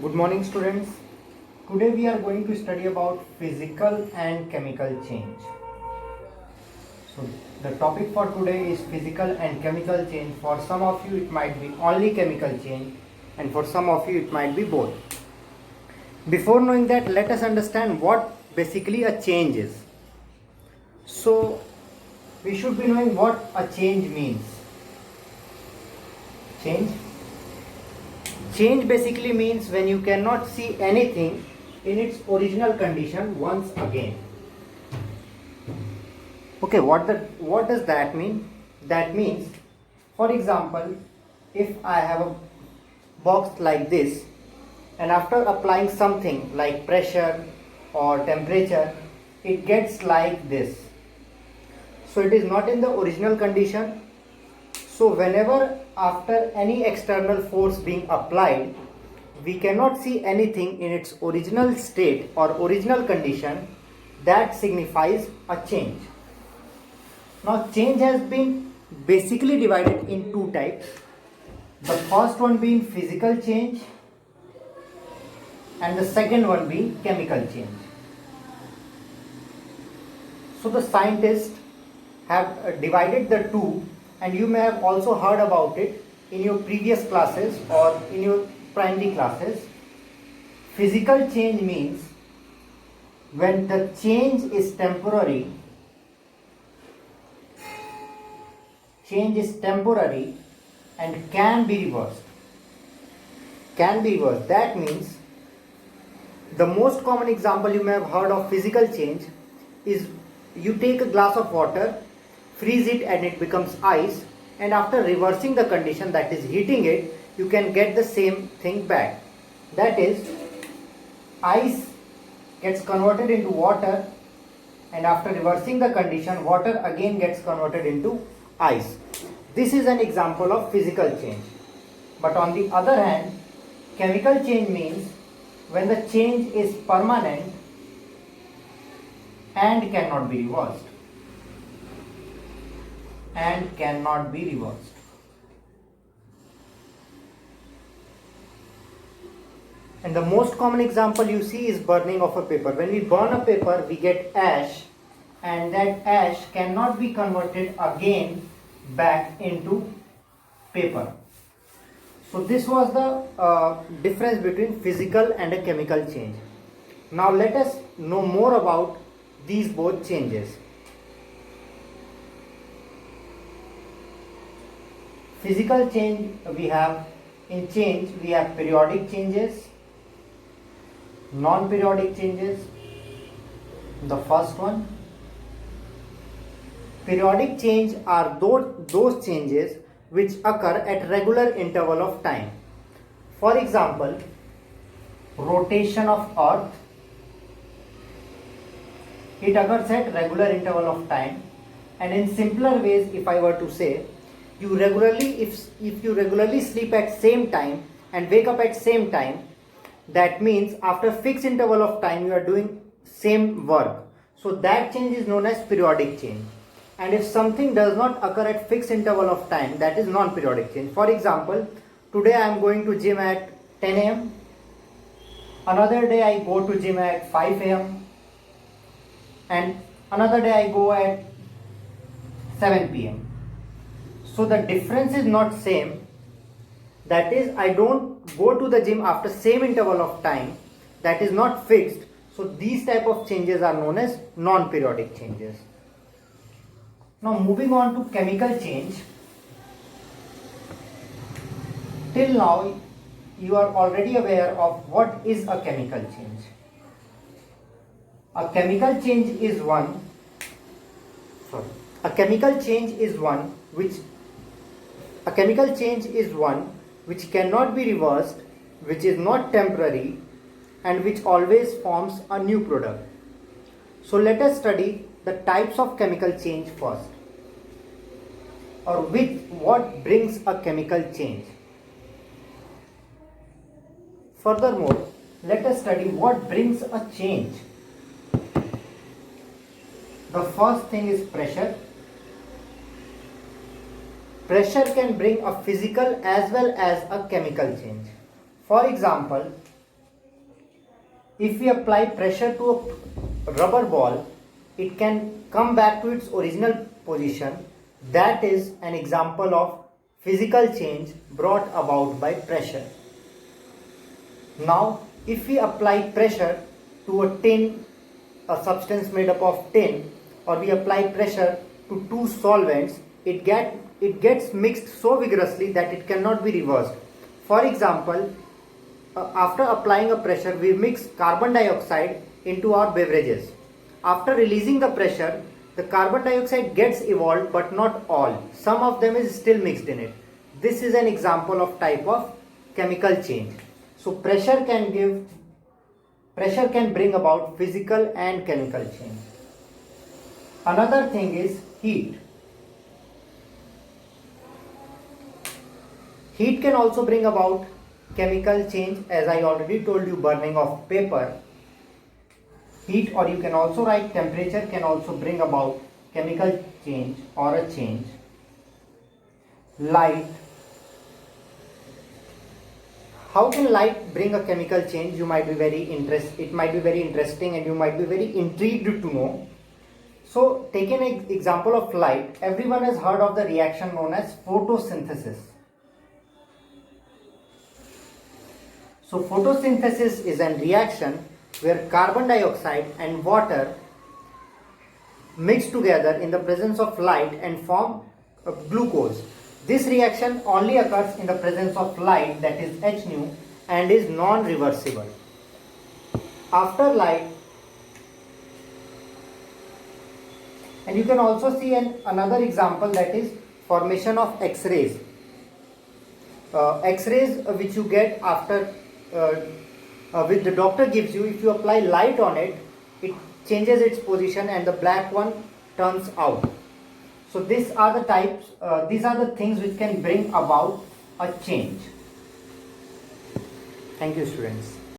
Good morning, students. Today we are going to study about physical and chemical change. So the topic for today is physical and chemical change. For some of you it might be only chemical change, and for some of you it might be both. Before knowing that, let us understand what basically a change is. So we should be knowing what a change means. Change basically means when you cannot see anything in its original condition once again. Okay, what does that mean? That means, for example, if I have a box like this, and after applying something like pressure or temperature, it gets like this. So it is not in the original condition. So whenever after any external force being applied, we cannot see anything in its original state or original condition, that signifies a change. Now change has been basically divided in two types. The first one being physical change and the second one being chemical change. So the scientists have divided the two, and you may have also heard about it in your previous classes or in your primary classes. Physical change means when the change is temporary and can be reversed. That means the most common example you may have heard of physical change is you take a glass of water, freeze it and it becomes ice, and after reversing the condition, that is heating it, you can get the same thing back. That is, ice gets converted into water, and after reversing the condition, water again gets converted into ice. This is an example of physical change. But on the other hand, chemical change means when the change is permanent and cannot be reversed. And the most common example you see is burning of a paper. When we burn a paper, we get ash, and that ash cannot be converted again back into paper. So this was the difference between physical and a chemical change. Now let us know more about these both changes. Physical change we have periodic changes, non-periodic changes. The first one, periodic change are those changes which occur at regular interval of time. For example, rotation of earth, it occurs at regular interval of time. And in simpler ways, if I were to say, if you regularly sleep at same time and wake up at same time, that means after fixed interval of time you are doing same work. So that change is known as periodic change. And if something does not occur at fixed interval of time, that is non-periodic change. For example, today I am going to gym at 10 a.m. Another day I go to gym at 5 a.m. and another day I go at 7 p.m. So the difference is not same. That is, I don't go to the gym after same interval of time. That is not fixed. So these type of changes are known as non-periodic changes. Now moving on to chemical change. Till now you are already aware of what is a chemical change. A chemical change is one which cannot be reversed, which is not temporary, and which always forms a new product. So let us study the types of chemical change first, or what brings a chemical change. Furthermore, let us study what brings a change. The first thing is pressure. Pressure can bring a physical as well as a chemical change. For example, if we apply pressure to a rubber ball, it can come back to its original position. That is an example of physical change brought about by pressure. Now, if we apply pressure to a tin, a substance made up of tin, or we apply pressure to two solvents, it gets mixed so vigorously that it cannot be reversed. For example, after applying a pressure, we mix carbon dioxide into our beverages. After releasing the pressure, the carbon dioxide gets evolved, but not all. Some of them is still mixed in it. This is an example of type of chemical change. So pressure can bring about physical and chemical change. Another thing is heat. Heat can also bring about chemical change, as I already told you, burning of paper. Heat, or you can also write temperature, can also bring about chemical change or a change. Light. How can light bring a chemical change? It might be very interesting and you might be very intrigued to know. So take an example of light. Everyone has heard of the reaction known as photosynthesis. So photosynthesis is a reaction where carbon dioxide and water mix together in the presence of light and form glucose. This reaction only occurs in the presence of light, that is H nu, and is non-reversible. After light, and you can also see another example, that is formation of X-rays. X-rays which you get after which the doctor gives you, if you apply light on it, it changes its position and the black one turns out. So these are the things which can bring about a change. Thank you, students.